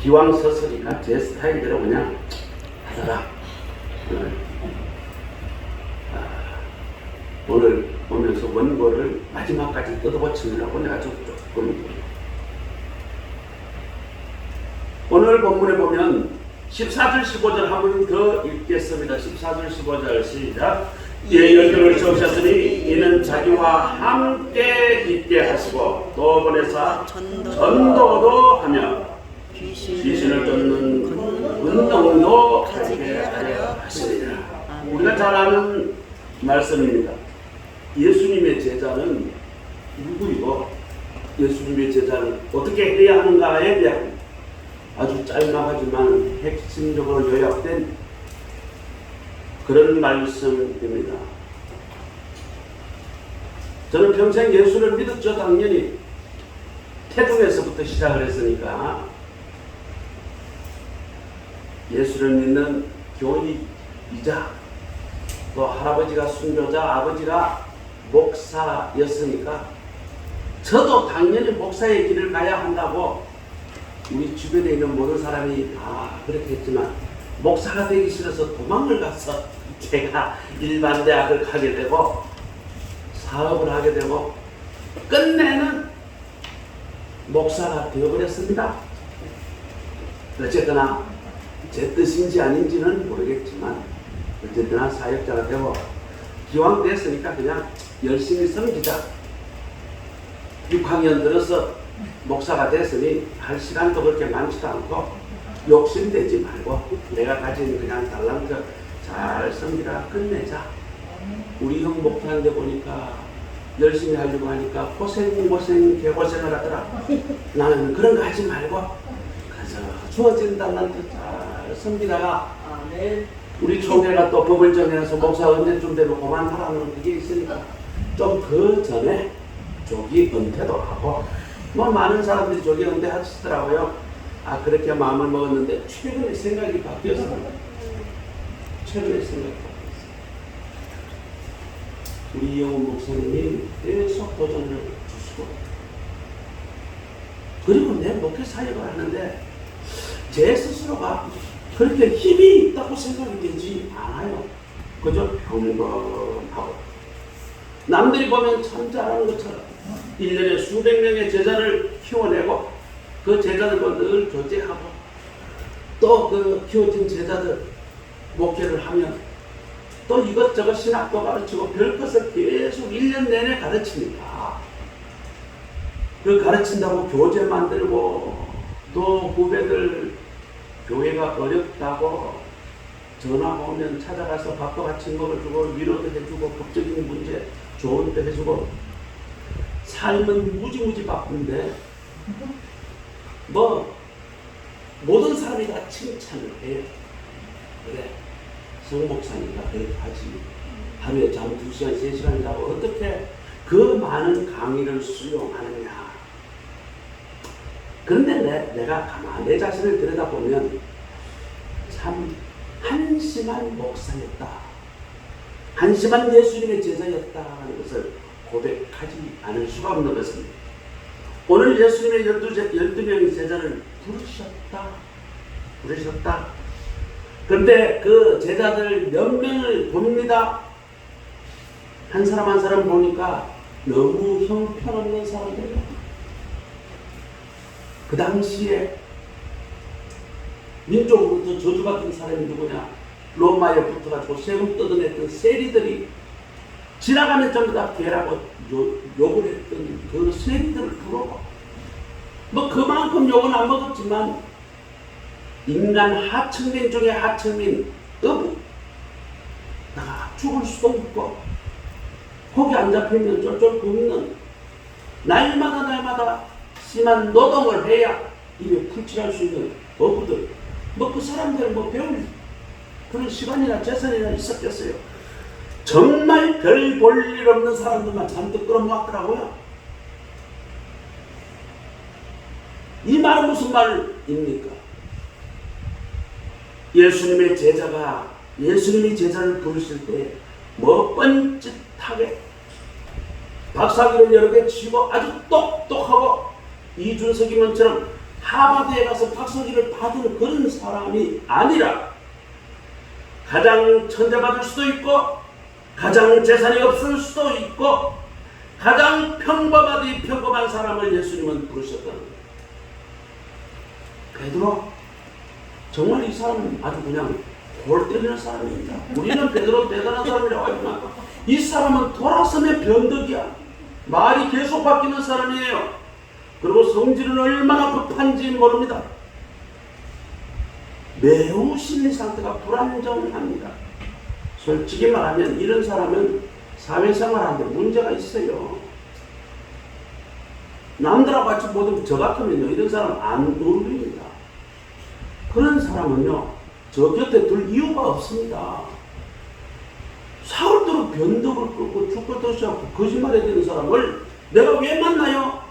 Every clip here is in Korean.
기왕 서서니까 제 스타일대로 그냥 하다가 오늘 보면서 원고를 마지막까지 뜯어고치느라고 내가 조금 오늘 본문에 보면 14절 15절 한 번 더 읽겠습니다. 14절 15절 시작. 예, 열정을 세우셨으니 이는 자기와 함께 있게 하시고 또 보내사 전도도 하며 귀신을 쫓는 운동도 가지게 하려 하시리라. 우리가 잘 아는 말씀입니다. 예수님의 제자는 누구이고 예수님의 제자는 어떻게 해야 하는가에 대한 아주 짤막하지만 핵심적으로 요약된 그런 말씀입니다. 저는 평생 예수를 믿었죠. 당연히 태중에서부터 시작을 했으니까 예수를 믿는 교리이자 또 할아버지가 순교자, 아버지가 목사였으니까 저도 당연히 목사의 길을 가야 한다고 우리 주변에 있는 모든 사람이 다 그렇게 했지만 목사가 되기 싫어서 도망을 가서 제가 일반 대학을 가게 되고 사업을 하게 되고 끝내는 목사가 되어버렸습니다. 어쨌거나 제 뜻인지 아닌지는 모르겠지만 어쨌거나 사역자가 되고 기왕 됐으니까 그냥 열심히 섬기자. 6학년 들어서 목사가 됐으니 할 시간도 그렇게 많지도 않고 욕심내지 말고 내가 가진 그냥 달란트 잘 섬기라 끝내자. 우리 형 목사인데 보니까 열심히 하려고 하니까 고생 개고생을 하더라. 나는 그런 거 하지 말고 가서 주어진 달란트 잘 섬기다가 우리 총회가 또 법을 정해서 목사 언제쯤 되면 그만하라는 그게 있으니까 좀 그 전에 조기 은퇴도 하고 뭐 많은 사람들이 조기 은퇴하시더라고요. 그렇게 마음을 먹었는데 최근에 생각이 바뀌었습니다. 최근에 생각이 바뀌었어요. 우리 이영훈 목사님이 계속 도전을 주시고 그리고 내 목회 사역을 하는데 제 스스로가 그렇게 힘이 있다고 생각이 되지 않아요. 그저 평범하고 남들이 보면 참 잘하는 것처럼 1년에 수백 명의 제자를 키워내고 그 제자들과 늘 교제하고 또 그 키워진 제자들 목회를 하면 또 이것저것 신학도 가르치고 별것을 계속 1년 내내 가르치니까 그 가르친다고 교재 만들고 또 후배들 교회가 어렵다고 전화가 오면 찾아가서 밥도 같이 먹어주고 위로도 해주고 법적인 문제 조언도 해주고 삶은 무지무지 바쁜데 뭐 모든 사람이 다 칭찬을 해요. 그래 성 목사니까 그렇게 하지. 하루에 잠 2시간 3시간 자고 어떻게 그 많은 강의를 수용하느냐. 그런데 내가 가만히 내 자신을 들여다보면 참 한심한 목사였다. 한심한 예수님의 제자였다는 것을 고백하지 않을 수가 없는 것입니다. 오늘 예수님의 12명의 제자를 부르셨다. 그런데 그 제자들 몇 명을 봅니다. 한 사람 한 사람 보니까 너무 형편없는 사람들이에요. 그 당시에 민족으로부터 저주받은 사람이 누구냐? 로마에 붙어가지고 세금 뜯어냈던 세리들이 지나가는 전부 다 괴라고 욕을 했던 그 세리들을 부르고 뭐 그만큼 욕은 안 먹었지만 인간 하층민 중에 하층민 어부 나가 죽을 수도 없고 고기 안 잡히면 쫄쫄 굶는 날마다 심한 노동을 해야 입에 풀칠할 수 있는 어부들 뭐 그 사람들은 뭐 배울 그런 시간이나 재산이나 있었겠어요. 정말 별 볼 일 없는 사람들만 잔뜩 끌어모았더라고요. 이 말은 무슨 말입니까? 예수님의 제자가 예수님이 제자를 부르실 때 뭐 뻔짓하게 박사기를 여러 개 치고 아주 똑똑하고 이준석이면처럼 하버드에 가서 박사학위를 받은 그런 사람이 아니라 가장 천대받을 수도 있고 가장 재산이 없을 수도 있고 가장 평범한 사람을 예수님은 부르셨다는 거예요. 베드로, 정말 이 사람은 아주 그냥 골 때리는 사람입니다. 우리는 베드로 대단한 사람이라고 하지만 이 사람은 돌아서면 변덕이야. 말이 계속 바뀌는 사람이에요. 그리고 성질은 얼마나 급한지 모릅니다. 매우 심리 상태가 불안정합니다. 솔직히 말하면 이런 사람은 사회생활하는데 문제가 있어요. 남들하고 같이 모두 저 같으면요, 이런 사람 안 어울립니다. 그런 사람은요, 저 곁에 둘 이유가 없습니다. 사흘도록 변덕을 끊고 죽을 듯이 하고 거짓말해야 되는 사람을 내가 왜 만나요?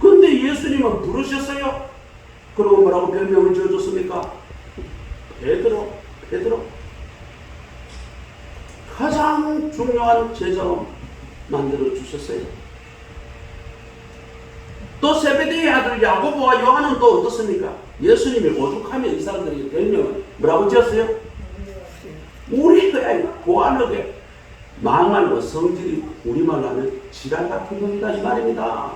근데 예수님은 부르셨어요. 그리고 뭐라고 별명을 지어줬습니까? 베드로. 가장 중요한 제자로 만들어 주셨어요. 또 세베대의 아들 야고보와 요한은 또 어떻습니까? 예수님이 오죽하면 이 사람들에게 별명을 뭐라고 지었어요? 우리가 고안하게 막말로 성질이 우리말로 하면 지랄 같은 겁니다. 이 말입니다.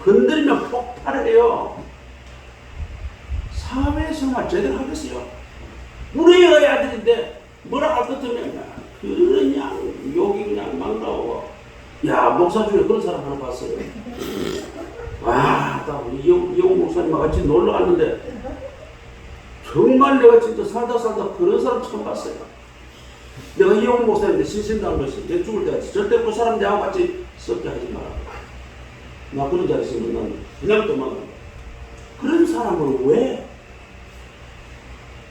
건드리면 폭발을 해요. 사회생활 제대로 하겠어요? 우리의 아들인데 뭐라 할 것 같으면 그냥 욕이 그냥 막 나오고. 야, 목사 중에 그런 사람 하나 봤어요. 와, 나 우리 이용 목사님과 같이 놀러 갔는데 정말 내가 진짜 살다 그런 사람 처음 봤어요. 내가 이용 목사님한테 신신당한 것이 내 죽을 때까지 절대 그 사람 내하고 같이 썩게 하지 마라. 나 그런 자리 있으면 난 그냥 도망간다. 그런 사람을 왜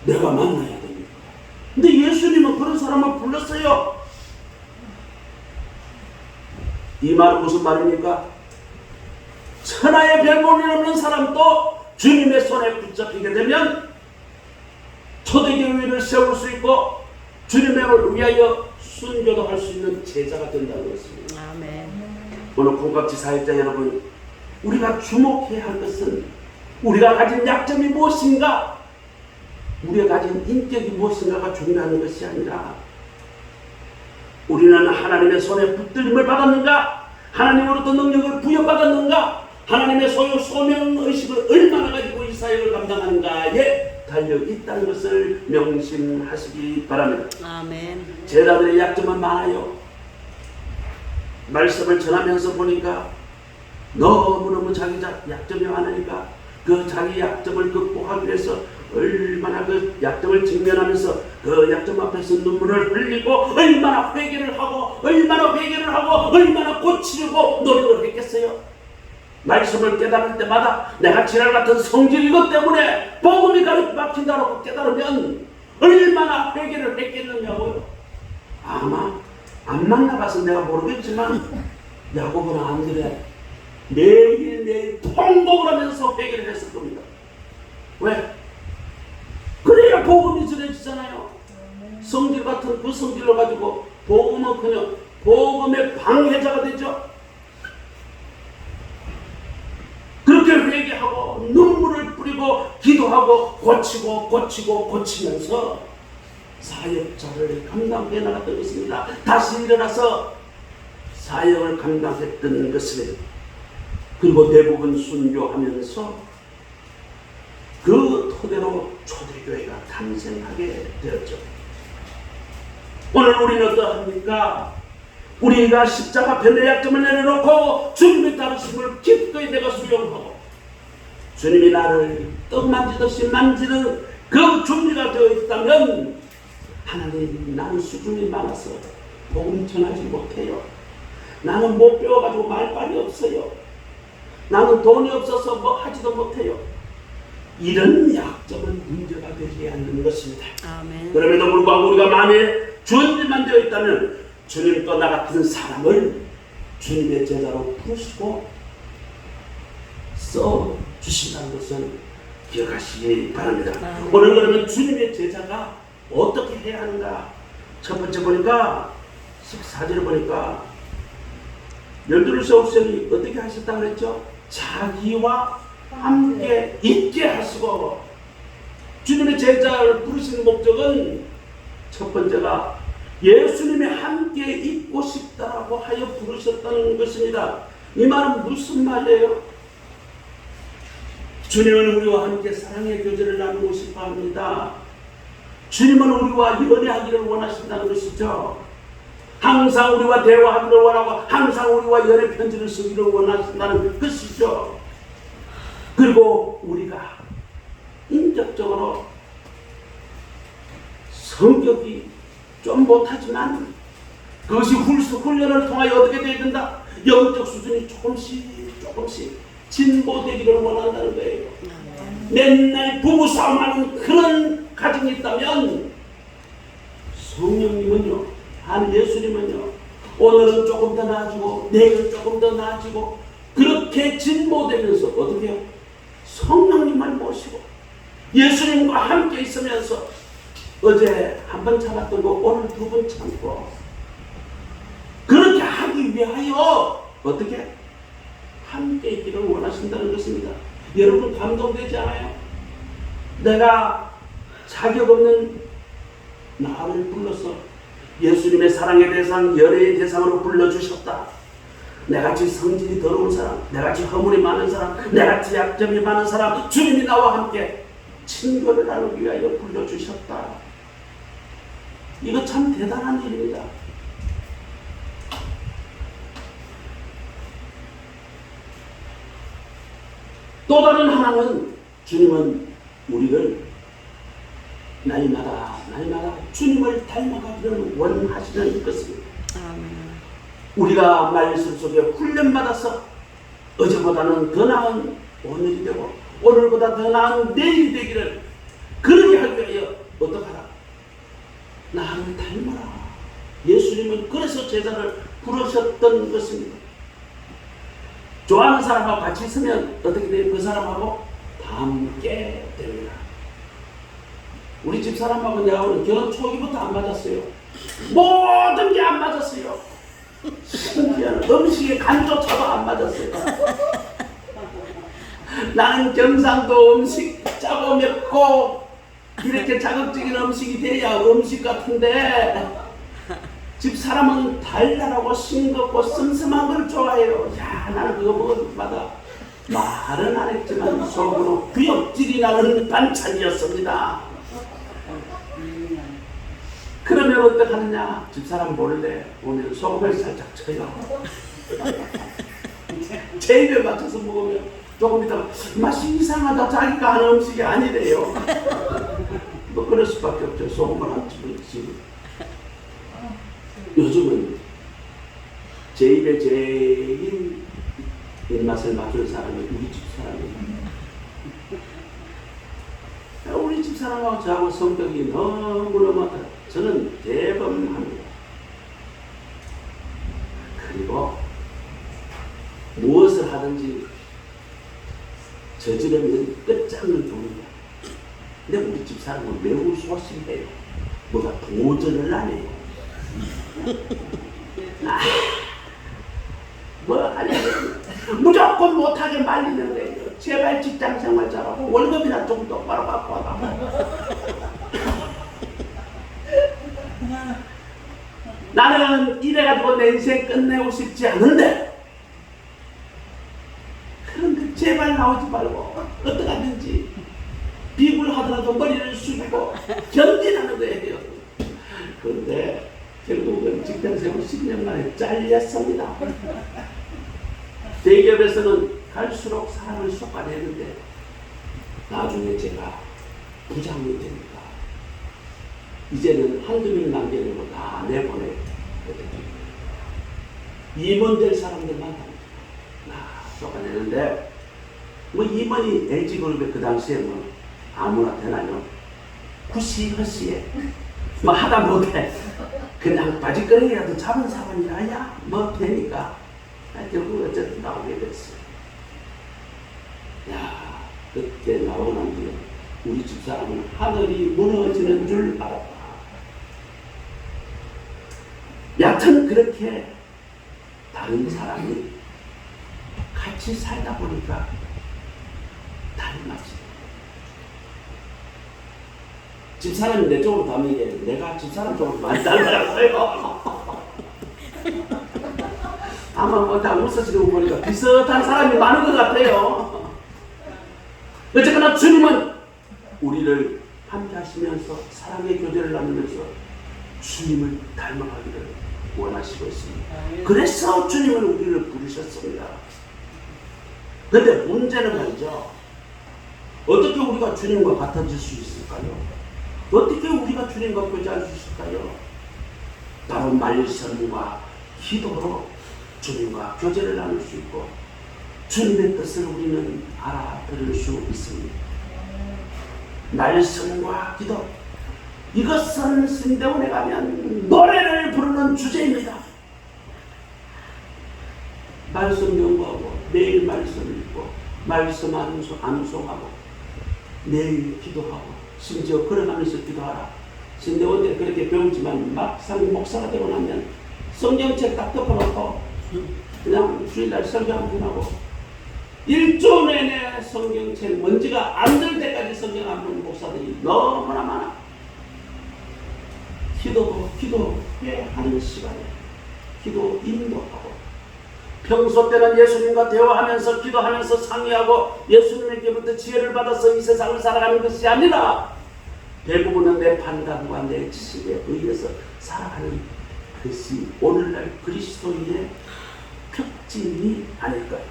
내가 만나야 됩니까? 근데 예수님은 그런 사람을 불렀어요. 이 말은 무슨 말입니까? 천하의 별볼일 없는 사람도 주님의 손에 붙잡히게 되면 초대교회를 세울 수 있고 주님을 위하여 순교도 할 수 있는 제자가 된다는 것입니다. 아멘. 오늘 콩깍지 사역자 여러분, 우리가 주목해야 할 것은 우리가 가진 약점이 무엇인가, 우리가 가진 인격이 무엇인가가 중요한 것이 아니라 우리는 하나님의 손에 붙들림을 받았는가, 하나님으로부터 능력을 부여받았는가, 하나님의 소명의식을 얼마나 가지고 이 사역을 감당하는가에 달려있다는 것을 명심하시기 바랍니다. 아멘. 제자들의 약점은 많아요. 말씀을 전하면서 보니까 너무너무 자기 약점이 많으니까 그 자기 약점을 극복하기 위해서 얼마나 그 약점을 직면하면서 그 약점 앞에서 눈물을 흘리고 얼마나 회개를 하고 얼마나 고치려고 노력을 했겠어요. 말씀을 깨달을 때마다 내가 지랄 같은 성질 이것 때문에 복음이 가득 막힌다고 깨달으면 얼마나 회개를 했겠느냐고요. 아마 안 만나봐서 내가 모르겠지만 야고보나 안드레 매일매일 통곡을 하면서 회개를 했을 겁니다. 왜? 그래야 복음이 전해지잖아요. 성질 같은 그 성질로 가지고 복음은 그냥 복음의 방해자가 되죠. 그렇게 회개하고 눈물을 뿌리고 기도하고 고치면서 사역자를 감당해 나갔던 것입니다. 다시 일어나서 사역을 감당했던 것입니다. 그리고 대부분 순교하면서 그 토대로 초대교회가 탄생하게 되었죠. 오늘 우리는 어떠합니까? 우리가 십자가 편의 약점을 내려놓고 주님의 따르심을 기꺼이 내가 수용하고 주님이 나를 떡 만지듯이 만지는 그 준비가 되어 있다면 하나님, 나는 수준이 많아서 복음 전하지 못해요. 나는 못 배워가지고 말빨이 없어요. 나는 돈이 없어서 뭐 하지도 못해요. 이런 약점은 문제가 되지 않는 것입니다. 아멘. 그럼에도 불구하고 우리가 마음에 준비만 되어 있다면 주님도 나 같은 사람을 주님의 제자로 부르시고 써주신다는 것을 기억하시기 바랍니다. 오늘 그러면 주님의 제자가 어떻게 해야 하는가? 첫 번째 보니까 14절을 보니까 열두를 세우시니 어떻게 하셨다고 그랬죠? 자기와 함께 있게 하시고, 주님의 제자를 부르신 목적은 첫 번째가 예수님이 함께 있고 싶다라고 하여 부르셨다는 것입니다. 이 말은 무슨 말이에요? 주님은 우리와 함께 사랑의 교제를 나누고 싶어 합니다. 주님은 우리와 연애하기를 원하신다는 것이죠. 항상 우리와 대화하기를 원하고 항상 우리와 연애 편지를 쓰기를 원하신다는 것이죠. 그리고 우리가 인격적으로 성격이 좀 못하지만 그것이 훈련을 통하여 어떻게 되어야 된다? 영적 수준이 조금씩 진보되기를 원한다는 거예요. 맨날 부부싸움하는 그런 가정이 있다면 성령님은요, 한 예수님은요, 오늘은 조금 더 나아지고 내일은 조금 더 나아지고 그렇게 진보되면서 어떻게 해요? 성령님만 모시고 예수님과 함께 있으면서 어제 한 번 참았던 거 오늘 두 번 참고 그렇게 하기 위하여 어떻게? 함께 있기를 원하신다는 것입니다. 여러분 감동되지 않아요? 내가 자격 없는 나를 불러서 예수님의 사랑의 대상, 연애의 대상으로 불러주셨다. 내같이 성질이 더러운 사람, 내같이 허물이 많은 사람, 내같이 약점이 많은 사람, 주님이 나와 함께 친교를 나누기 위하여 불러주셨다. 이거 참 대단한 일입니다. 또 다른 하나는 주님은 우리를 날마다 주님을 닮아가기를 원하시는 것입니다. 우리가 말씀 속에 훈련받아서 어제보다는 더 나은 오늘이 되고 오늘보다 더 나은 내일이 되기를 그러게 하기 위하여 어떡하라? 나를 닮아라. 예수님은 그래서 제자를 부르셨던 것입니다. 좋아하는 사람하고 같이 있으면 어떻게 돼요? 그 사람하고 함께 됩니다. 우리 집 사람하고 내하고는 결혼 초기부터 안 맞았어요. 모든 게 안 맞았어요. 신기한 음식의 간조차도 안 맞았어요. 나는 경상도 음식 짜고 맵고 이렇게 자극적인 음식이 돼야 음식 같은데 집 사람은 달달하고 싱겁고 슴슴한 걸 좋아해요. 야, 나는 그거 먹을 때마다 말은 안 했지만 속으로 구역질이 나는 반찬이었습니다. 그러면 어떡하느냐? 집사람 몰래 오늘 소금을 살짝 쳐요. 제 입에 맞춰서 먹으면 조금 있다가 맛이 이상하다. 자기가 하는 음식이 아니래요. 뭐 그럴 수밖에 없죠. 소금을 한 집을. 요즘은 제 입에 제일 입맛을 맞출 사람이 우리 집 사람이에요. 우리 집 사람하고 저하고 성격이 너무너무 저는 대범합니다. 그리고 무엇을 하든지 저지르면 끝장을 줍니다. 근데 우리 집 사람은 매우 소심해요. 뭐가 도전을 안 해요. 뭐 아니 무조건 못하게 말리는 거예요. 제발 직장 생활 잘하고 월급이나 좀 똑바로 갖고 와라. 나는 이래가지고 내 인생 끝내고 싶지 않은데 그런데 제발 나오지 말고 어떡하든지 비굴하더라도 머리를 숙이고 견디라는 거예요. 그런데 결국은 직장생활 10년 만에 잘렸습니다. 대기업에서는 갈수록 사람을 쏟아내는데 나중에 제가 부장이 되니까 이제는 한두 명 남겨놓고 다 내보내요. 임원될 사람들만 쏟아내는데 뭐 임원이 LG그룹에 그 당시에 뭐 아무나 되나요? 구시허시에 뭐 하다 못해 그냥 바지끄레기라도 잡은 사람이라야 뭐 되니까 결국 어쨌든 나오게 됐어요. 야, 그때 나오고 난 뒤에 우리 집사람은 하늘이 무너지는 줄 알았다. 여튼 그렇게 다른 사람이 같이 살다 보니까 닮았지. 집사람이 내 쪽으로 닮는 게 내가 집사람 쪽으로 많이 닮았어요. 아마 뭐 다 웃어지는 거 보니까 비슷한 사람이 많은 것 같아요. 어쨌거나 주님은 우리를 함께 하시면서 사랑의 교제를 나누면서 주님을 닮아가기를 원하시고 있습니다. 그래서 주님은 우리를 부르셨습니다. 그런데 문제는 말이죠. 어떻게 우리가 주님과 같아질 수 있을까요? 어떻게 우리가 주님과 교제할 수 있을까요? 바로 말씀과 기도로 주님과 교제를 나눌 수 있고 주님의 뜻을 우리는 알아들을 수 있습니다. 말씀과 기도, 이것은 신대원에 가면 노래를 부르는 주제입니다. 말씀 연구하고 매일 말씀 읽고 말씀 암송하고 매일 기도하고 심지어 걸어가면서 기도하라. 신대원 때 그렇게 배우지만 막상 목사가 되고 나면 성경책 딱 덮어놓고 그냥 주일날 설교 한 번 하고 1조 내내 성경책 먼지가 안 들 때까지 성경 안 보는 목사들이 너무나 많아. 기도회 하는 시간에 기도 인도하고 평소 때는 예수님과 대화하면서 기도하면서 상의하고 예수님에게부터 지혜를 받아서 이 세상을 살아가는 것이 아니라 대부분은 내 판단과 내 지식에 의해서 살아가는 것이 오늘날 그리스도인의 특징이 아닐까요?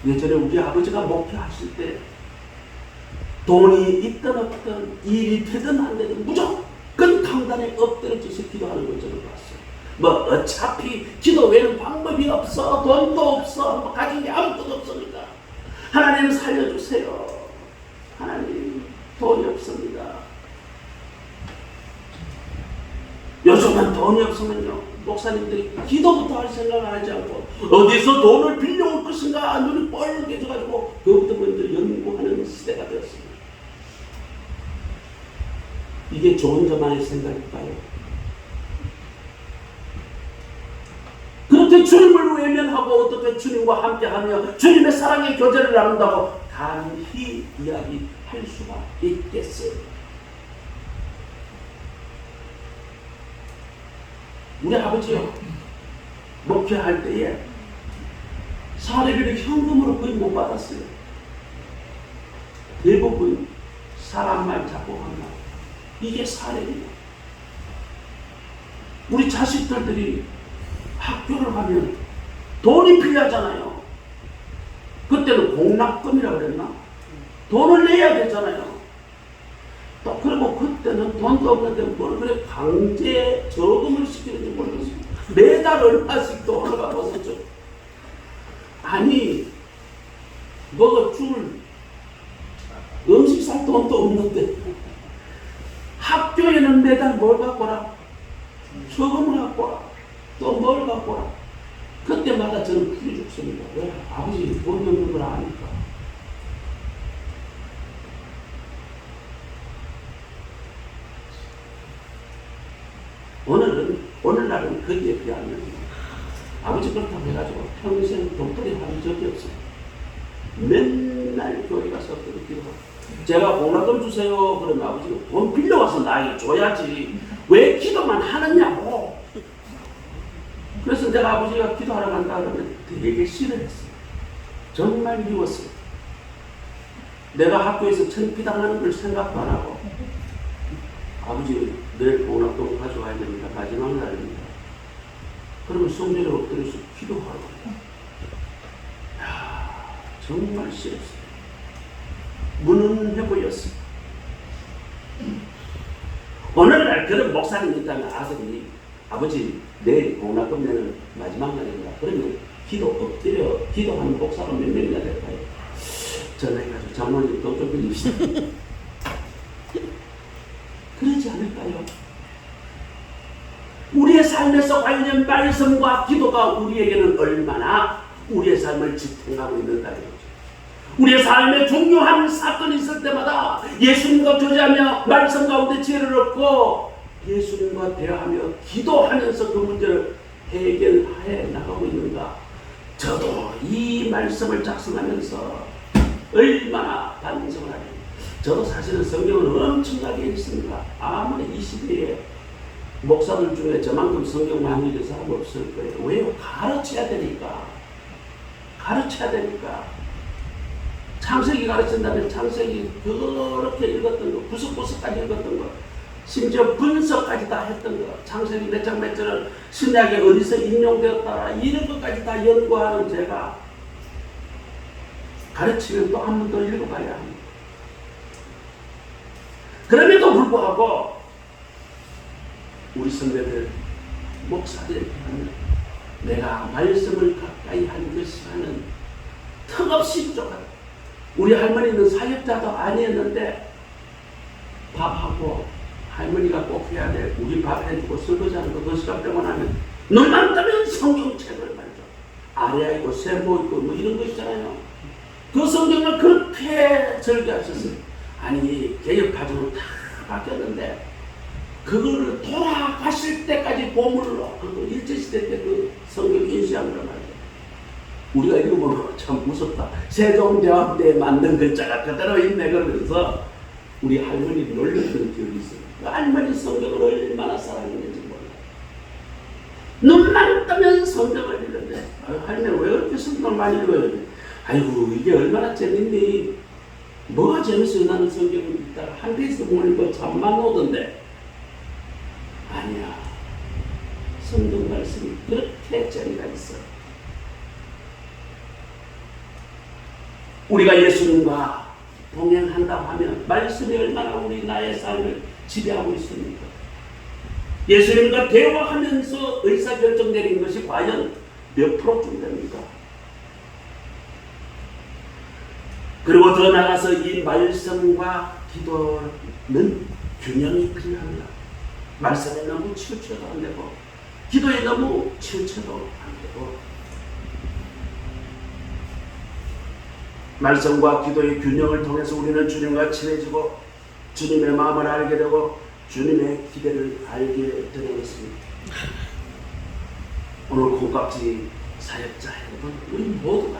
예전에 우리 아버지가 목회하실 때 돈이 있든 없든 일이 되든 안 되든 무조건 강단에 엎드려져서 기도하는 걸 저는 봤어요. 뭐 어차피 기도 외에는 방법이 없어. 돈도 없어. 뭐 가진 게 아무것도 없으니까 하나님 살려주세요. 하나님 돈이 없습니다. 요즘은 돈이 없으면요 목사님들이 기도부터 할 생각을 하지 않고 어디서 돈을 빌려올 것인가 눈이 뻘개져가지고 그것부터 먼저 연구하는 시대가 되었습니다. 이게 좋은 저만의 생각일까요? 그렇게 주님을 외면하고 어떻게 주님과 함께하며 주님의 사랑의 교제를 나눈다고 단히 이야기할 수가 있겠어요? 우리 아버지요 목회할 때에 사례비를 현금으로 거의 못 받았어요. 대부분 사람 말 작곡한 말, 이게 사례비예요. 우리 자식들이 학교를 가면 돈이 필요하잖아요. 그때는 공납금이라고 그랬나? 돈을 내야 되잖아요. 또 그리고 그때는 돈도 없는데 뭘 그래 강제 저금을 시키는지 모르겠어요. 매달 얼마씩 돈을 받았었죠. 아니 먹어 줄 음식 살 돈도 없는데 학교에는 매달 뭘 갖고 라 저금을 갖고 라 또 뭘 갖고 라. 그때마다 저는 풀이 죽습니다. 왜? 아버지 돈이 없는 걸 아니까. 오늘날은 거기에 비하면 아버지 그렇다고 해가지고 평생 돈벌이 한 적이 없어요. 맨날 교회 가서 기도하고 제가 공락금 주세요 그러면 아버지가 돈 빌려와서 나에게 줘야지 왜 기도만 하느냐고. 그래서 내가 아버지가 기도하러 간다 그러면 되게 싫어했어요. 정말 미웠어요. 내가 학교에서 천피당하는 걸 생각도 안 하고 아버지 내일 공락금 가져가야 됩니다. 마지막 날입니다. 그러면 성전에 엎드려서 기도하라고. 정말 싫었어요. 무능해 보였어요. 오늘날 그런 목사님 있다면 아들이 아버지 내일 공락금 내는 마지막 날입니다. 그러면 엎드려 기도하는 목사가 몇 명이나 될까요? 전화해가지고 장모님 돈 좀 빌립시다. 그러지 않을까요? 우리의 삶에서 관련 말씀과 기도가 우리에게는 얼마나 우리의 삶을 지탱하고 있는가 이거죠. 우리의 삶에 중요한 사건이 있을 때마다 예수님과 교제하며 말씀 가운데 지혜를 얻고 예수님과 대화하며 기도하면서 그 문제를 해결해 나가고 있는가. 저도 이 말씀을 작성하면서 얼마나 반성을 하냐. 저도 사실은 성경을 엄청나게 읽습니다. 아무리 이 시대에 목사들 중에 저만큼 성경 많이 읽은 사람 없을 거예요. 왜요? 가르쳐야 되니까. 가르쳐야 되니까. 창세기 가르친다면 창세기 그렇게 읽었던 거, 구석구석까지 읽었던 거, 심지어 분석까지 다 했던 거, 창세기 몇 장 몇 절은 신약에 어디서 인용되었다, 이런 것까지 다 연구하는 제가 가르치면 또 한 번 더 읽어봐야 합니다. 그럼에도 불구하고 우리 선배들, 목사들에게 하면 내가 말씀을 가까이 한 것이 하는 턱없이 부족하다. 우리 할머니는 사역자도 아니었는데 밥하고 할머니가 꼭 해야 돼. 우리 밥 해주고 설거지하는 거 그 시간 빼고 나면 눈만 뜨면 성경책을 말이죠. 아래야 있고 세모 있고 뭐 이런 거 있잖아요. 그 성경을 그렇게 절개하셨어요. 아니 개혁가정은 다 바뀌었는데 그거를 돌아가실 때까지 보물로 그 일제시대 때 그 성경 인쇄한 거란 말이에요. 우리가 읽어보면 참 무섭다. 세종대왕 때 만든 글자가 그대로 있네. 그러면서 우리 할머니 놀렸던 기억이 있어요. 그 할머니 성경을 얼마나 사랑했는지 몰라요. 눈만 뜨면 성경을 읽는데 할머니 왜 그렇게 성경을 많이 읽어요? 아이고 이게 얼마나 재밌니? 뭐가 재밌어요? 나는 성경을 읽다가 한 페이지 못 읽고 잠만 오던데. 아니야. 성경 말씀이 그렇게 재미가 있어. 우리가 예수님과 동행한다고 하면 말씀이 얼마나 우리 나의 삶을 지배하고 있습니까? 예수님과 대화하면서 의사결정 내린 것이 과연 몇 프로쯤 됩니까? 그리고 더 나아가서 이 말씀과 기도는 균형이 필요합니다. 말씀에 너무 치우쳐도 안 되고 기도에 너무 치우쳐도 안 되고 말씀과 기도의 균형을 통해서 우리는 주님과 친해지고 주님의 마음을 알게 되고 주님의 기대를 알게 되는 것입니다. 오늘 콩깍지 사역자 여러분, 우리 모두가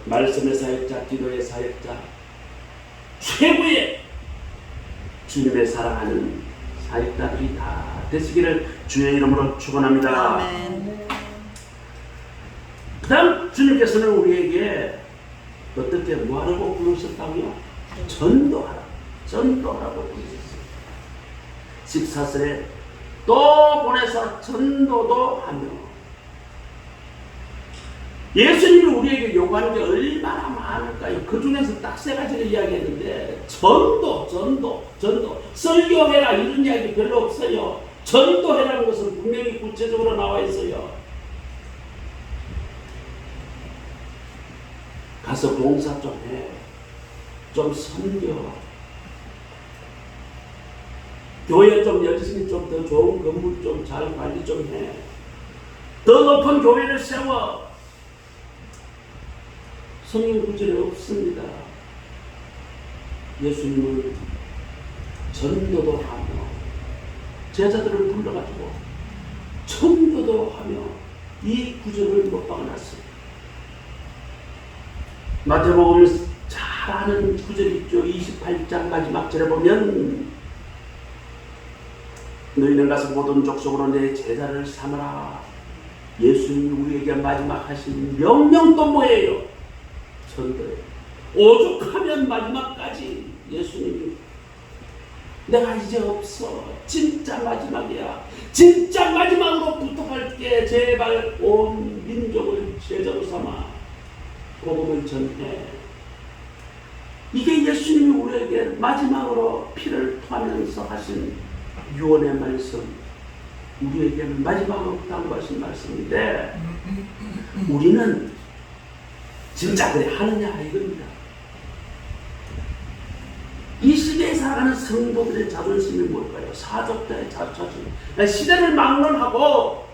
말씀의 사역자, 기도의 사역자, 최고의 주님의 사랑하는 사역자들이 다 되시기를 주의 이름으로 축원합니다. 아멘. 그 다음 주님께서는 우리에게 어떻게 뭐하라고 부르셨다고요? 전도하라. 전도하라고 부르셨어요. 14절에 또 보내서 전도도 하며. 예수님이 우리에게 요구하는 게 얼마나 많을까요? 그 중에서 딱 세 가지를 이야기했는데 전도. 설교해라 이런 이야기 별로 없어요. 전도해라는 것은 분명히 구체적으로 나와 있어요. 가서 봉사 좀 해. 좀 섬겨. 교회 좀 열심히 좀 더 좋은 건물 좀 잘 관리 좀 해. 더 높은 교회를 세워. 성경 구절에 없습니다. 예수님은 전도도 하며 제자들을 불러가지고 전도도 하며 이 구절을 못 박아놨습니다. 마태복음 잘 아는 구절이 있죠. 28장 마지막 절에 보면 너희는 가서 모든 족속으로 내 제자를 삼으라. 예수님이 우리에게 마지막 하신 명령도 뭐예요? 전도예요. 오죽하면 마지막까지 예수님이 내가 이제 없어. 진짜 마지막이야. 진짜 마지막으로 부탁할게. 제발 온 민족을 제자로 삼아 복음을 전해. 이게 예수님이 우리에게 마지막으로 피를 토하면서 하신 유언의 말씀, 우리에게 마지막으로 당부하신 말씀인데 우리는 진짜 그래 하느냐 이겁니다. 이 시대에 살아가는 성도들의 자존심이 뭘까요? 사적자의 자존심. 시대를 막론하고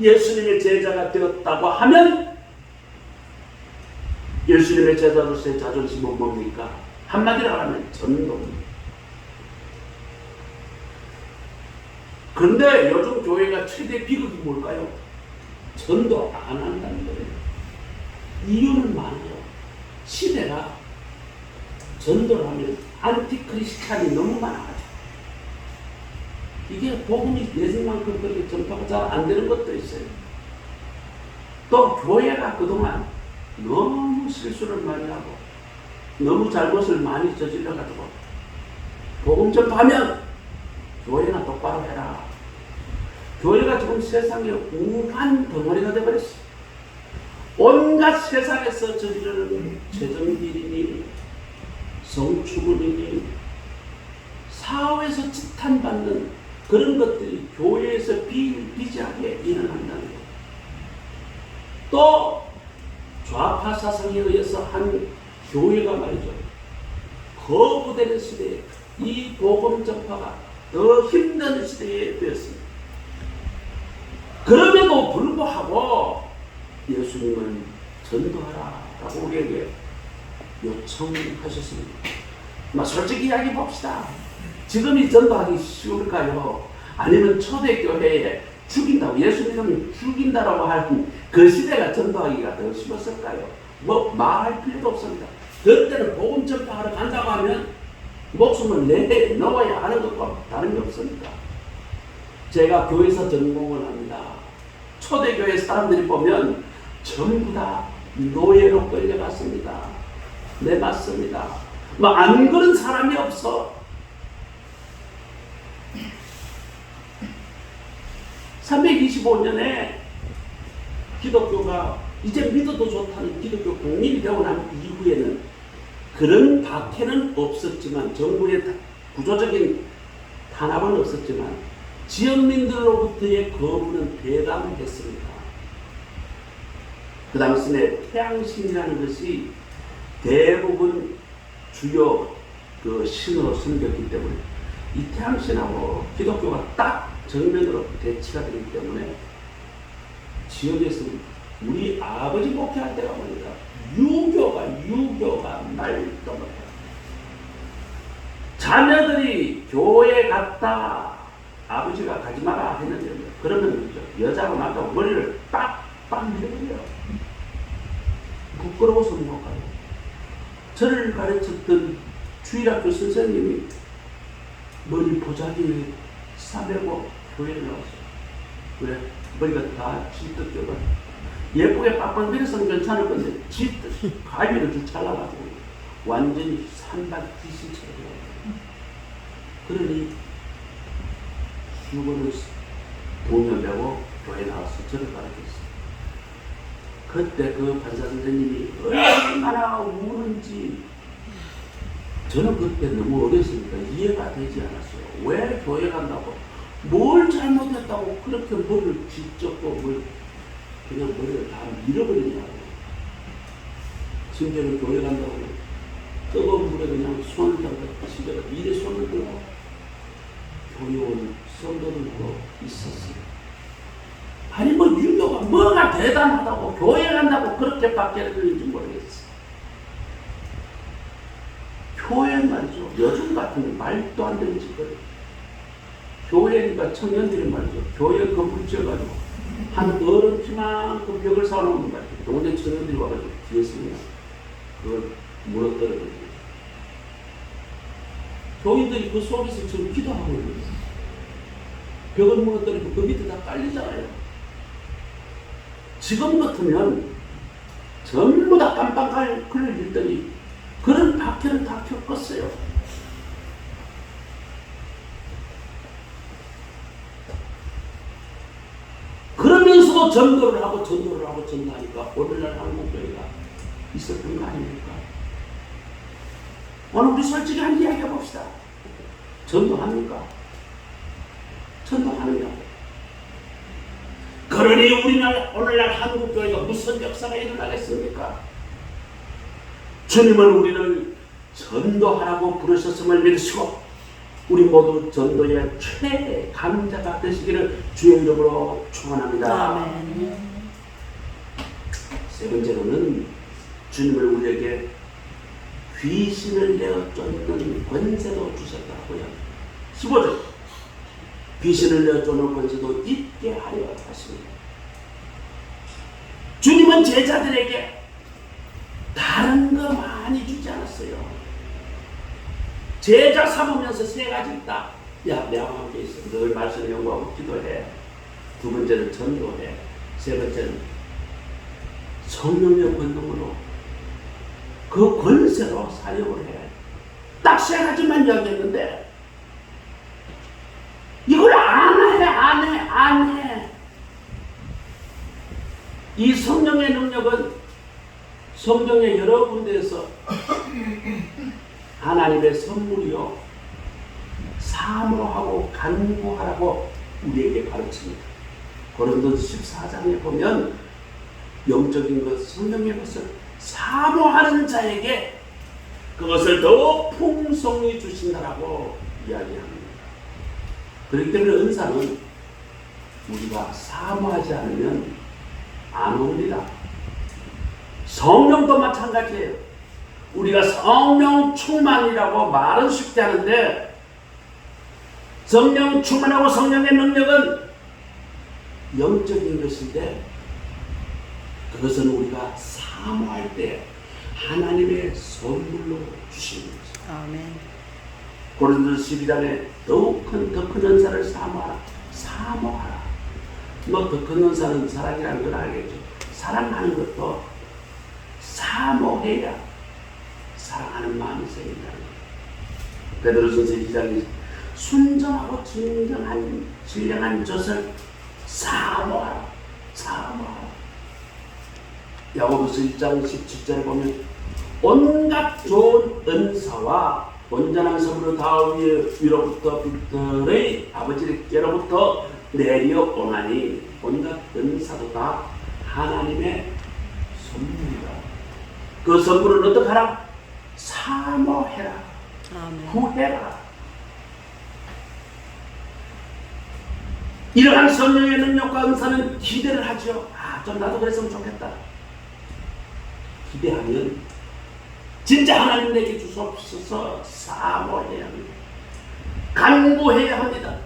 예수님의 제자가 되었다고 하면 예수님의 제자로서의 자존심은 뭡니까? 한마디로 하면 전도입니다. 그런데 요즘 교회가 최대 비극이 뭘까요? 전도 안 한다는 거예요. 이유는 많아요. 시대가 전도를 하면 안티크리스찬이 너무 많아가지고 이게 복음이 예수만큼 그렇게 전파가 잘 안 되는 것도 있어요. 또 교회가 그동안 너무 실수를 많이 하고 너무 잘못을 많이 저질러가지고 복음 전파하면 교회나 똑바로 해라. 교회가 지금 세상에 우한 덩어리가 되어버렸어요. 온갖 세상에서 저지르는 재정비리니 성추문이니 사회에서 지탄받는 그런 것들이 교회에서 비일비재하게 일어난다는 것. 또 좌파 사상에 의해서 한 교회가 말이죠. 거부되는 시대에 이 복음 전파가 더 힘든 시대에 되었습니다. 그럼에도 불구하고 예수님은 전도하라라고 우리에게 요청하셨습니다. 솔직히 이야기 봅시다. 지금 이 전도하기 쉬울까요? 아니면 초대교회에 죽인다고, 예수님은 죽인다라고 할 그 시대가 전도하기가 더 쉬웠을까요? 뭐 말할 필요도 없습니다. 그때는 복음 전파하러 간다고 하면 목숨을 내놓아야 하는 것과 다른 게 없습니다. 제가 교회에서 전공을 합니다. 초대교회 사람들이 보면 전부 다 노예로 끌려갔습니다. 네, 맞습니다. 안 그런 사람이 없어. 325년에 기독교가 이제 믿어도 좋다는 기독교 국민이 되고 난 이후에는 그런 박해는 없었지만, 정부의 구조적인 탄압은 없었지만 지역민들로부터의 거부는 대담했습니다. 그 당시에 태양신이라는 것이 대부분 주요 그 신으로 섬겼기 때문에 이 태양신하고 기독교가 딱 정면으로 대치가 되기 때문에 지역에서 우리 아버지 목회할 때가 보니까 유교가 말도 못해요. 자녀들이 교회 갔다 아버지가 가지 마라 했는데 그러면 여자고 남자고 머리를 빡빡 밀어버려요. 부끄러워서 못 가요. 저를 가르쳤던 주일학교 선생님이 머리 보자기에 싸매고 교회에 나왔어요. 왜? 머리가 다 짙었죠. 예쁘게 빡빡 밀어서는 괜찮을 건데 짙듯 가위를 좀 잘라가지고 완전히 산발 귀신처럼. 그러니 휴거를 돈을 내고 교회 나와서 저를 가르쳤어요. 그때 그 판사 선생님이 얼마나 우는지 저는 그때 너무 어렸으니까 이해가 되지 않았어요. 왜 교회 간다고 뭘 잘못했다고 그렇게 머리를 쥐쩍고 뭘 그냥 머리를 다 밀어버리냐고. 심지어는 교회 간다고 뜨거운 물에 그냥 손을 담가 집에 이래 손을 들고 교회 온 성도들도 있었어요. 아니 유교가 뭐가 대단하다고 교회 간다고 그렇게 밖에 들리는지 모르겠어요. 교회 말이죠. 요즘 같은 말도 안 되는 짓거리. 교회니까 청년들이 말이죠. 교회 건물 지어가지고 한 어른 키만큼 벽을 쌓아놓는 말이죠. 동네 청년들이 와가지고 뒤에서 그걸 물어떨어버리고 교인들이 그 속에서 지금 기도하고 있는 거예요. 벽을 무너뜨리고 그 밑에 다 깔리잖아요. 지금 같으면 전부 다 깜빡 걸렸더니 그런 박해를 다 겪었어요. 그러면서도 전도를 하고 전도하니까 오늘날 한국교회가 있었던 거 아닙니까? 오늘 우리 솔직히 한 이야기 해봅시다. 전도합니까? 전도하느냐고. 그러니 오늘날 한국교회가 무슨 역사가 일어나겠습니까? 주님은 우리를 전도하라고 부르셨음을 믿으시고 우리 모두 전도의 최강자가 되시기를 주의 이름으로 축원합니다. 아멘. 세 번째로는 주님을 우리에게 귀신을 내어 쫓는 권세도 주셨다고요. 15절 귀신을 내어 쫓는 권세도 있게 하려 하십니다. 주님은 제자들에게 다른 거 많이 주지 않았어요. 제자 삼으면서 세 가지 있다. 야, 내가 함께 있어. 늘 말씀 연구하고 기도해. 두 번째는 전도해. 세 번째는 성령의 권능으로 그 권세로 사역을 해. 딱 세 가지만 이야기했는데 이걸 안 해. 이 성령의 능력은 성경의 여러 군데에서 하나님의 선물이요, 사모하고 간구하라고 우리에게 가르칩니다. 고린도서 14장에 보면 영적인 것, 성령의 것을 사모하는 자에게 그것을 더 풍성히 주신다라고 이야기합니다. 그렇기 때문에 은사는 우리가 사모하지 않으면 안 옵니다. 성령도 마찬가지예요. 우리가 성령 충만이라고 말은 쉽게 하는데 성령 충만하고 성령의 능력은 영적인 것인데 그것은 우리가 사모할 때 하나님의 선물로 주시는 것입니다. 아멘. 고린도서 12장에 더 큰 은사를 사모하라. 뭐 더 큰 은사는 사랑이라는 걸 알겠죠. 사랑하는 것도 사모해야 사랑하는 마음이 생긴다는 거예요. 베드로전서 2장에 순전하고 진정한 젖을 사모하라. 야고보서 1장 17절에 보면 온갖 좋은 은사와 온전한 선물을 다 위로부터 빛들의 아버지께로부터 내려오나니 온갖 은사도 다 하나님의 선물이다. 그 선물을 어떻게 하라? 사모해라. 아멘. 구해라. 이러한 성령의 능력과 은사는 기대를 하죠. 좀 나도 그랬으면 좋겠다. 기대하면 진짜 하나님 내게 주옵소서 사모해야 합니다. 간구해야 합니다.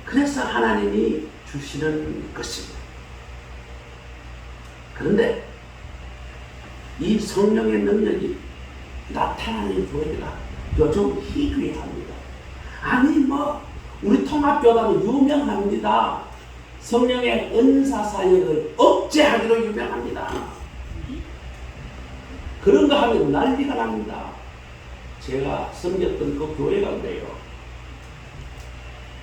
그래서 하나님이 주시는 것입니다. 그런데 이 성령의 능력이 나타나는 교회가 요즘 희귀합니다. 아니 우리 통합교단은 유명합니다. 성령의 은사 사역을 억제하기로 유명합니다. 그런 거 하면 난리가 납니다. 제가 섬겼던 그 교회가 그래요.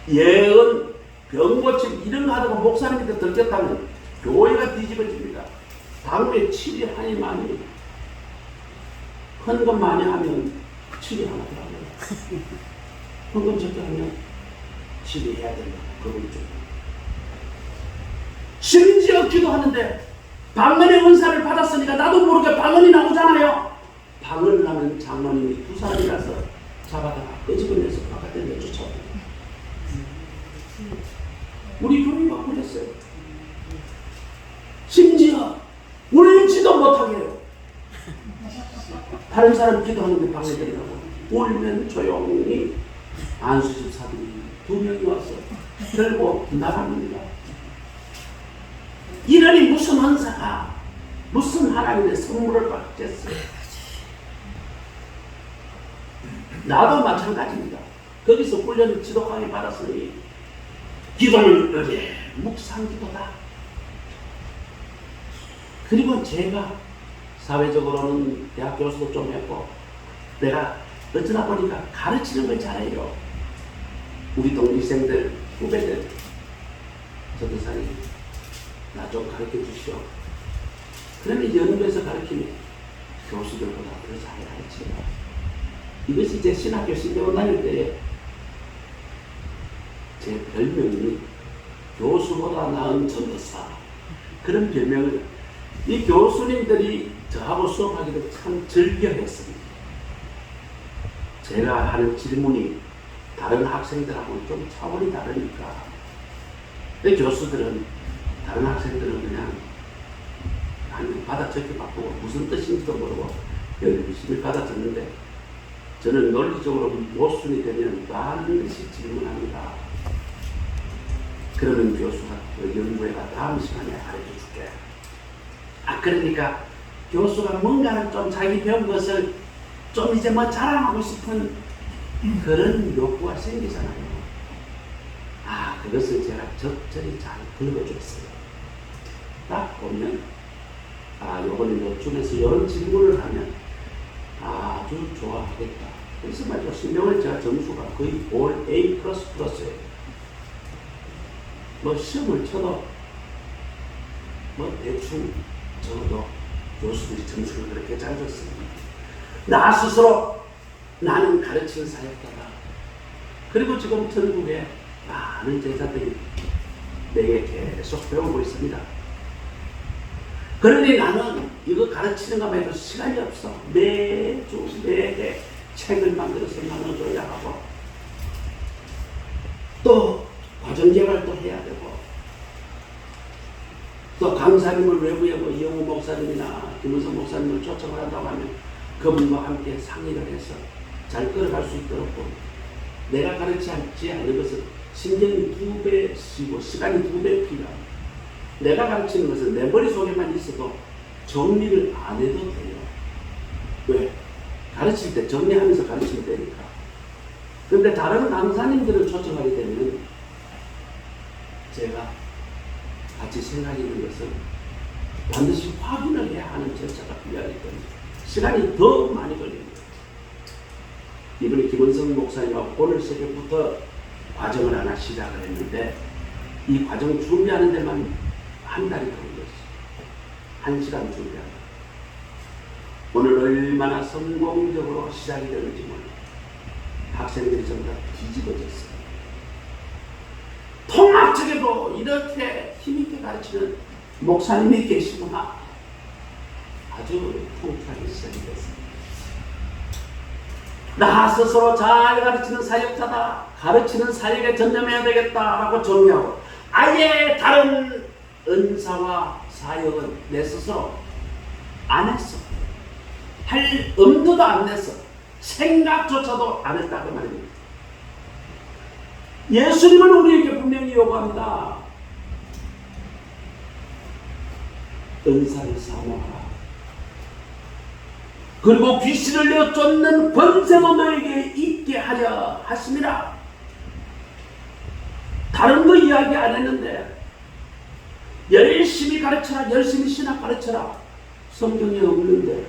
예언, 병고침 이런 거 하다가 목사님한테 들켰다면 교회가 뒤집어집니다. 당뇨에 치료 한이 많이 헌금 많이 하면 치료 하나 들어가요. 헌금 적게 하면 치료해야 된다. 그걸 좀. 심지어 기도하는데 방언의 은사를 받았으니까 나도 모르게 방언이 나오잖아요. 방언을 하면 장로님이 두 사람이라서 잡아다가 끄집어내서 바깥에 내쫓아옵니다. 우리 교회가 그랬어요. 심지어 울지도 못하게 해요. 다른 사람 기도하는데 방해되더라고. 울면 조용히 안수집사들이 2명이 와서 결국 나갑니다. 이러니 무슨 은사가 무슨 하나님의 선물을 받겠어요. 나도 마찬가지입니다. 거기서 훈련을 지독하게 받았으니 기도는 어제 묵상기도다. 그리고 제가 사회적으로는 대학 교수도 좀 했고 내가 어쩌다 보니까 가르치는 걸 잘해요. 우리 동기생들, 후배들 전도사님 나 좀 가르쳐 주시오. 그러면 연구에서 가르치면 교수들보다 더 잘 가르쳐요. 이것이 제 신학교 신대원 다닐 때에 제 별명이 교수보다 나은 전도사, 그런 별명을 이 교수님들이 저하고 수업하기를 참 즐겨했습니다. 제가 하는 질문이 다른 학생들하고는 좀 차원이 다르니까 교수들은 다른 학생들은 그냥 받아 적혀받고 무슨 뜻인지도 모르고 열심히 받아 적는데 저는 논리적으로 모순이 되면 반드시 질문합니다. 그러면 교수가 그 연구회가 다음 시간에 가르쳐 줄게. 그러니까 교수가 뭔가를 좀 자기 배운 것을 좀 이제 뭐 자랑하고 싶은 그런 욕구가 생기잖아요. 그것을 제가 적절히 잘 긁어줬어요. 딱 보면 요번에 노출에서 이런 질문을 하면 아주 좋아하겠다. 그래서 말이죠. 신명을 제가 점수가 거의 올 A++예요. 뭐 시험을 쳐도 뭐 대충 적어도 교수들이 점수를 그렇게 잘 줬습니다. 나 스스로 나는 가르치는 사역자다. 그리고 지금 전국에 많은 제자들이 내게 계속 배우고 있습니다. 그러니 나는 이거 가르치는 것만 해도 시간이 없어. 매주 매해 책을 만들어서 나눠줘야 하고 또 과정개발도 해야 되고 또 강사님을 외부에 뭐 이영호 목사님이나 김은성 목사님을 초청을 한다고 하면 그분과 함께 상의를 해서 잘 끌어갈 수 있도록 내가 가르치지 않는 것은 신경이 2배 쓰고 시간이 2배 필요합니다. 내가 가르치는 것은 내 머릿속에만 있어도 정리를 안 해도 돼요. 왜? 가르칠 때 정리하면서 가르치면 되니까. 그런데 다른 강사님들을 초청하게 되면 제가 같이 생각이 있는 것은 반드시 확인을 해야 하는 절차가 필요하기 때문에 시간이 더 많이 걸립니다. 이번에 김은성 목사님하고 오늘 새벽부터 과정을 하나 시작을 했는데 이 과정 준비하는 데만 한 달이 걸렸어요. 1시간 준비한다. 오늘 얼마나 성공적으로 시작이 되는지 몰라요. 학생들이 전부 다 뒤집어졌어요. 통합책에도 이렇게 힘있게 가르치는 목사님이 계시구나. 아주 통쾌하게 시작이 됐습니다. 나 스스로 잘 가르치는 사역자다. 가르치는 사역에 전념해야 되겠다라고 정리하고 아예 다른 은사와 사역은 내 스스로 안 했어. 할 엄두도 안 냈어. 생각조차도 안 했다 그 말입니다. 예수님은 우리에게 분명히 요구합니다. 은사를 사모하라. 그리고 귀신을 내어 쫓는 권세도 너에게 있게 하려 하심이라. 다른 거 이야기 안 했는데 열심히 가르쳐라. 열심히 신학 가르쳐라. 성경에 없는데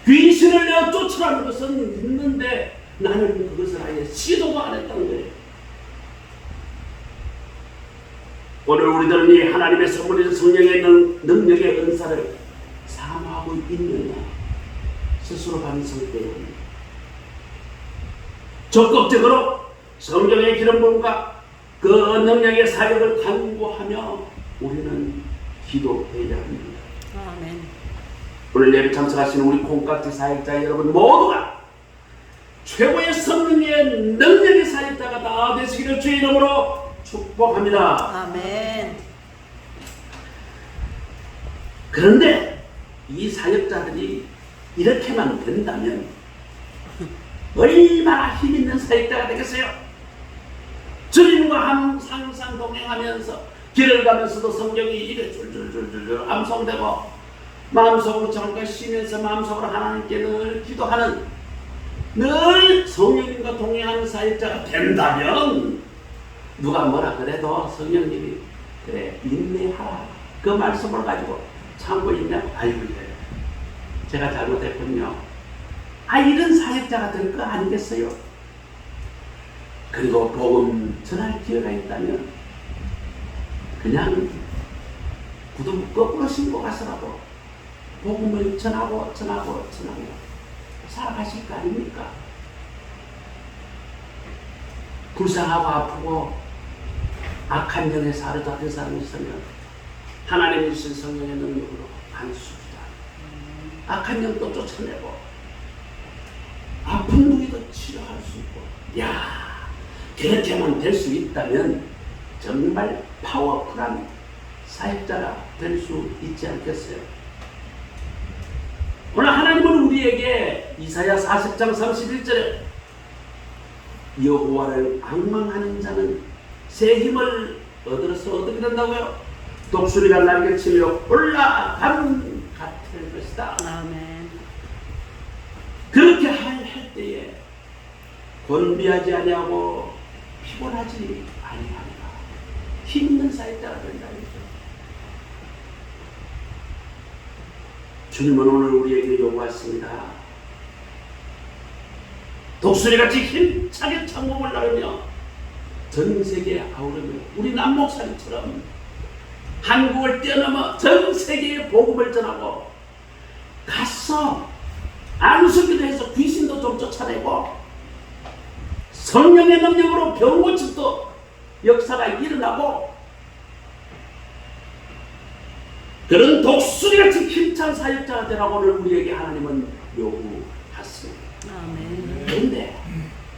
귀신을 내어 쫓으라는 것은 있는데 나는 그것을 아예 시도도 안 했다는 거예요. 오늘 우리들은 이 하나님의 선물인 성령의 능력의 은사를 사모하고 있느냐 스스로 반성해야 합니다. 적극적으로 성령의 기름 부음과 그 능력의 사역을 간구하며 우리는 기도해야 합니다. 아멘. 오늘 예배 참석하시는 우리 콩깍지 사역자 여러분 모두가 최고의 성령의 능력의 사역자가 다 되시기를 주의 이름으로 축복합니다. 아멘. 그런데 이 사역자들이 이렇게만 된다면 얼마나 힘있는 사역자가 되겠어요? 주님과 항상 동행하면서 길을 가면서도 성경이 이래 줄줄줄줄 암송되고 마음속으로 잠깐 쉬면서 마음속으로 하나님께 늘 기도하는 늘 성령님과 동행하는 사역자가 된다면 누가 뭐라 그래도 성령님이 그래 인내하라 그 말씀을 가지고 참고 인내하고 아이고 제가 잘못했군요. 이런 사역자가 될 거 아니겠어요? 그리고 복음 전할 기회가 있다면 그냥 구두 거꾸로 신고 가서라도 복음을 전하고 살아가실 거 아닙니까? 불쌍하고 아프고 악한 영에 사로잡힌 사람이 있으면 하나님이 주신 성령의 능력으로 안수기도 하고 악한 영도 쫓아내고 아픈 부위도 치료할 수 있고 그렇게만 될 수 있다면 정말 파워풀한 사역자가 될 수 있지 않겠어요? 오늘 하나님은 우리에게 이사야 40장 31절에 여호와를 앙망하는 자는 새 힘을 얻어서 어떻게 된다고요? 독수리가 날개치며 올라간 같을 것이다. 아멘. 그렇게 할 때에 곤비하지 아니하고 피곤하지 아니하리라. 힘있는 사역자가 된다는 거죠. 주님은 오늘 우리에게 요구하십니다. 독수리같이 힘차게 창공을 나르며 전 세계에 아우르며 우리 남목사님처럼 한국을 뛰어넘어 전 세계에 복음을 전하고 가서 안수기도 해서 귀신도 좀 쫓아내고 성령의 능력으로 병 고침도 역사가 일어나고 그런 독수리같이 힘찬 사역자가 되라고 오늘 우리에게 하나님은 요구하십니다. 아멘. 그런데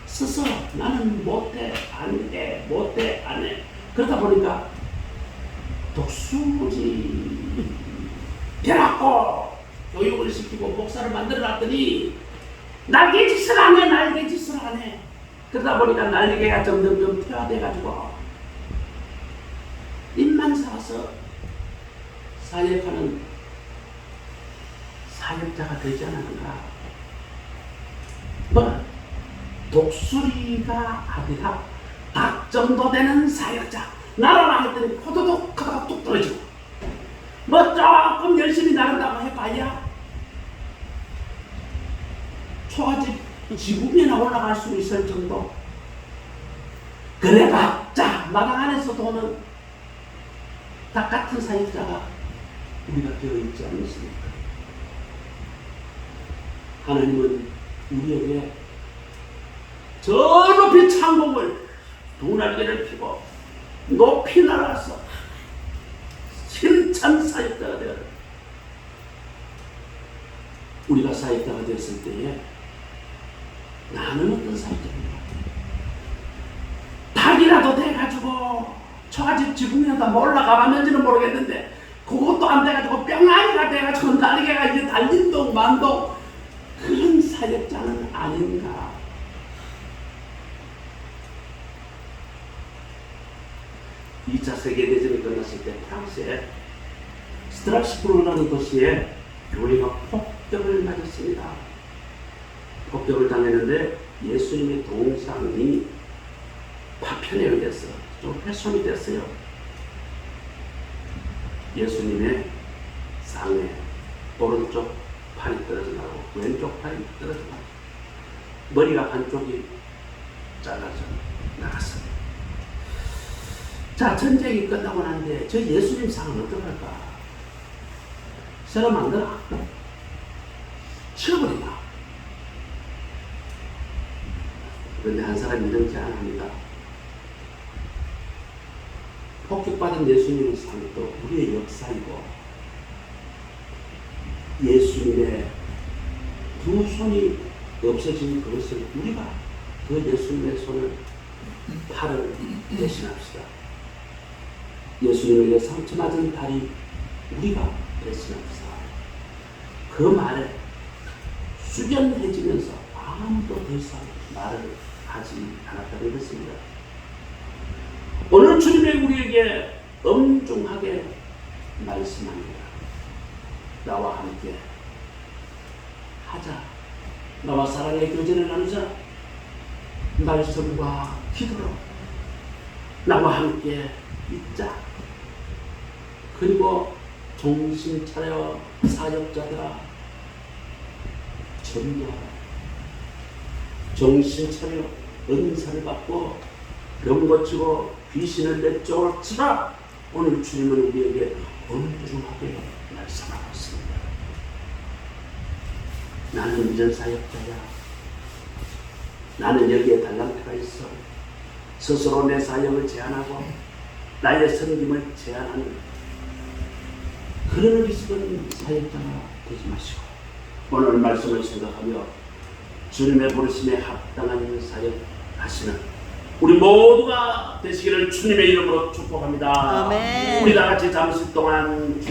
스스로 나는 못해 안해 못해 안해 그러다 보니까 독수리 되라고 교육을 시키고 목사를 만들어 놨더니 날개짓을 안해 날개짓을 안해 그러다 보니까 날개가 점점 퇴화돼 가지고 입만 살아서 사역하는 사역자가 되지 않았는가. 뭐 독수리가 아니라 닭 정도 되는 사역자 날아라 했더니 포도독 하다가 뚝 떨어지고 뭐 조금 열심히 나른다고 해봐야 초가집 지붕이나 올라갈 수 있을 정도. 그래봤자 마당 안에서 도는 닭 같은 사역자가 우리가 되어 있지 않습니까? 하나님은 우리에게 저 높이 창공을 두 날개를 펴고 높이 날아서 힘찬 사역자가 되어라. 우리가 사역자가 되었을 때에 나는 어떤 사역자인가? 닭이라도 돼가지고 초가집 지붕에다 올라가봤는지는 모르겠는데 그것도 안 돼가지고 뿅아리가 돼가지고 날개가 이제 달린동 만동 그런 사역자는 아닌가. 2차 세계대전이 끝났을 때 프랑스의 스트라스부르라는 도시에 교회가 폭격을 맞았습니다. 폭격을 당했는데 예수님의 동상이 파편에 의해서 좀 훼손이 됐어요. 예수님의 상에 오른쪽 팔이 떨어져 나가고 왼쪽 팔이 떨어져 나가고 머리가 한쪽이 잘라져 나갔습니다. 자, 전쟁이 끝나고 난데 저 예수님 상은 어떡할까? 새로 만들어? 치워버리나? 그런데 한 사람이 이런 제안합니다. 폭격받은 예수님의 상도 우리의 역사이고 예수님의 두 손이 없어진 그것을 우리가 그 예수님의 손을 팔을 대신합시다. 예수님에게 상처맞은 다리 우리가 대신합시다. 그 말에 숙연해지면서 아무도 더 이상 말을 하지 않았다는 것입니다. 오늘 주님이 우리에게 엄중하게 말씀합니다. 나와 함께 하자. 나와 사랑의 교제를 나누자. 말씀과 기도로 나와 함께 있자. 그리고 정신 차려 사역자들아 전도하라. 정신 차려 은사를 받고 병 고치고 귀신을 내 쪽으로 치라. 오늘 주님은 우리에게 엄중하게 말씀하고 있습니다. 나는 이전 사역자야. 나는 여기에 달란트가 있어. 스스로 내 사역을 제한하고 나의 섬김을 제한하는 그런 어리석은 사역자가 되지 마시고 오늘 말씀을 생각하며 주님의 부르심에 합당한 사역 하시는 우리 모두가 되시기를 주님의 이름으로 축복합니다. 아멘. 우리 다 같이 잠시 동안